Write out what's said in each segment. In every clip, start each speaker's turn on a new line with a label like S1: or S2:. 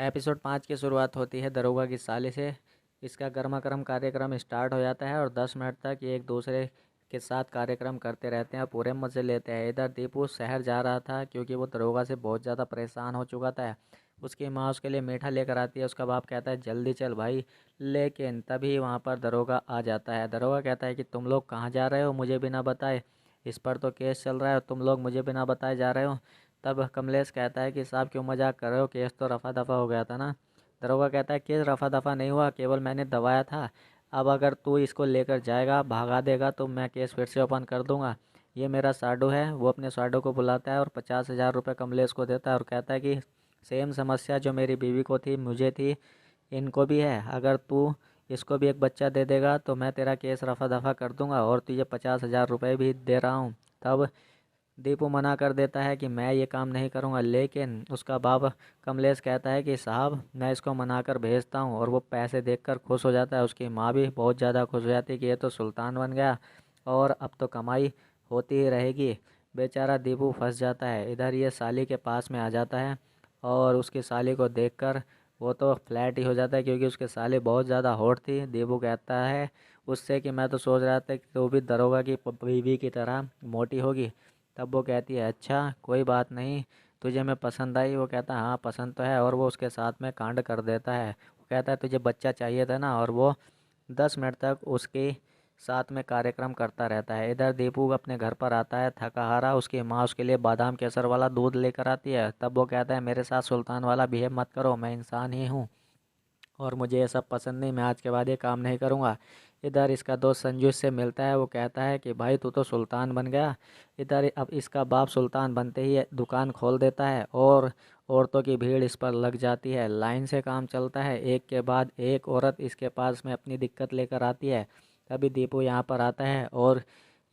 S1: Episode 5 की शुरुआत होती है दरोगा की साली से। इसका गर्मा गर्म कार्यक्रम स्टार्ट हो जाता है और 10 मिनट तक ये एक दूसरे के साथ कार्यक्रम करते रहते हैं और पूरे मज़े लेते हैं। इधर दीपू शहर जा रहा था क्योंकि वो दरोगा से बहुत ज़्यादा परेशान हो चुका था। उसकी माँ उसके लिए मीठा लेकर आती है। उसका बाप कहता है जल्दी चल भाई, लेकिन तभी वहाँ पर दरोगा आ जाता है। दरोगा कहता है कि तुम लोग कहाँ जा रहे हो मुझे बिना बताए? इस पर तो केस चल रहा है और तुम लोग मुझे बिना बताए जा रहे हो। तब कमलेश कहता है कि साहब क्यों मजाक कर रहे हो, केस तो रफा दफा हो गया था ना। दरोगा कहता है केस रफा दफा नहीं हुआ, केवल मैंने दबाया था। अब अगर तू इसको लेकर जाएगा, भगा देगा, तो मैं केस फिर से ओपन कर दूंगा। ये मेरा साडू है। वो अपने साडू को बुलाता है और 50,000 रुपये कमलेश को देता है और कहता है कि सेम समस्या जो मेरी बीवी को थी, मुझे थी, इनको भी है। अगर तू इसको भी एक बच्चा दे देगा तो मैं तेरा केस रफा दफा कर दूंगा और तुझे 50,000 रुपये भी दे रहा हूँ। तब दीपू मना कर देता है कि मैं ये काम नहीं करूँगा, लेकिन उसका बाप कमलेश कहता है कि साहब मैं इसको मना कर भेजता हूँ, और वो पैसे देखकर खुश हो जाता है। उसकी माँ भी बहुत ज़्यादा खुश हो जाती है कि ये तो सुल्तान बन गया और अब तो कमाई होती ही रहेगी। बेचारा दीपू फंस जाता है। इधर ये साली के पास में आ जाता है और उसकी साली को देखकर वो तो फ्लैट ही हो जाता है क्योंकि उसके साली बहुत ज़्यादा हॉट थी। दीपू कहता है उससे कि मैं तो सोच रहा था कि तू भी दरोगा की बीवी की तरह मोटी होगी। तब वो कहती है अच्छा कोई बात नहीं, तुझे मैं पसंद आई? वो कहता है हाँ पसंद तो है, और वो उसके साथ में कांड कर देता है। वो कहता है तुझे बच्चा चाहिए था ना, और वो 10 मिनट तक उसके साथ में कार्यक्रम करता रहता है। इधर दीपू अपने घर पर आता है थका हारा। उसकी माँ उसके लिए बादाम केसर वाला दूध लेकर आती है। तब वो कहता है मेरे साथ सुल्तान वाला बिहेव मत करो, मैं इंसान ही हूँ और मुझे ये सब पसंद नहीं, मैं आज के बाद ये काम नहीं करूँगा। इधर इसका दोस्त संजू इससे मिलता है। वो कहता है कि भाई तू तो सुल्तान बन गया। इधर अब इसका बाप सुल्तान बनते ही दुकान खोल देता है और औरतों की भीड़ इस पर लग जाती है। लाइन से काम चलता है, एक के बाद एक औरत इसके पास में अपनी दिक्कत लेकर आती है। तभी दीपू यहाँ पर आता है और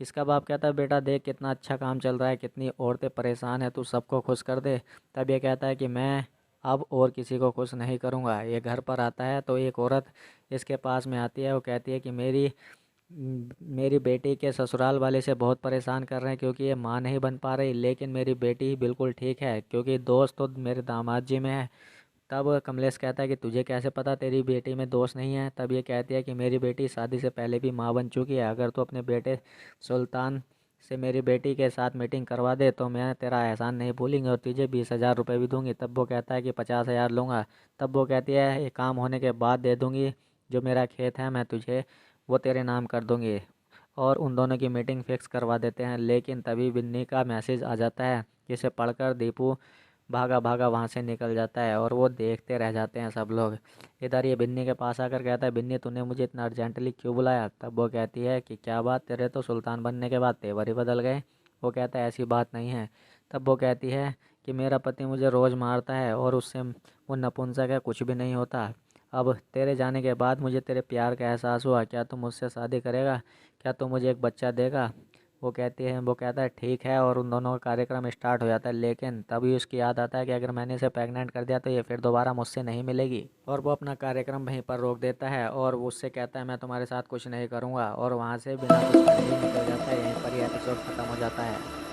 S1: इसका बाप कहता है बेटा देख कितना अच्छा काम चल रहा है, कितनी औरतें परेशान है, तू सबको खुश कर दे। तब ये कहता है कि मैं अब और किसी को खुश नहीं करूँगा। ये घर पर आता है तो एक औरत इसके पास में आती है। वो कहती है कि मेरी बेटी के ससुराल वाले से बहुत परेशान कर रहे हैं क्योंकि ये माँ नहीं बन पा रही, लेकिन मेरी बेटी बिल्कुल ठीक है क्योंकि दोस्त तो मेरे दामाद जी में है। तब कमलेश कहता है कि तुझे कैसे पता तेरी बेटी में दोस्त नहीं है? तब ये कहती है कि मेरी बेटी शादी से पहले भी माँ बन चुकी है। अगर तू अपने बेटे सुल्तान से मेरी बेटी के साथ मीटिंग करवा दे तो मैं तेरा एहसान नहीं भूलूंगी और तुझे 20,000 रुपये भी दूंगी। तब वो कहता है कि 50,000 लूँगा। तब वो कहती है ये काम होने के बाद दे दूंगी, जो मेरा खेत है मैं तुझे वो तेरे नाम कर दूंगी। और उन दोनों की मीटिंग फिक्स करवा देते हैं। लेकिन तभी बिन्नी का मैसेज आ जाता है जिसे पढ़कर दीपू भागा भागा वहाँ से निकल जाता है और वो देखते रह जाते हैं सब लोग। इधर ये बिन्नी के पास आकर कहता है बिन्नी तूने मुझे इतना अर्जेंटली क्यों बुलाया? तब वो कहती है कि क्या बात, तेरे तो सुल्तान बनने के बाद तेवर ही बदल गए। वो कहता है ऐसी बात नहीं है। तब वो कहती है कि मेरा पति मुझे रोज़ मारता है और उससे वो नपुंसक है, कुछ भी नहीं होता। अब तेरे जाने के बाद मुझे तेरे प्यार का एहसास हुआ। क्या तू मुझसे शादी करेगा? क्या तू मुझे एक बच्चा देगा? वो कहता है ठीक है, और उन दोनों का कार्यक्रम स्टार्ट हो जाता है। लेकिन तभी उसकी याद आता है कि अगर मैंने इसे प्रेग्नेंट कर दिया तो ये फिर दोबारा मुझसे नहीं मिलेगी, और वो अपना कार्यक्रम वहीं पर रोक देता है और उससे कहता है मैं तुम्हारे साथ कुछ नहीं करूँगा, और वहाँ से बिना कुछ करे ही निकल जाता है। यहीं पर ही एपिसोड ख़त्म हो जाता है।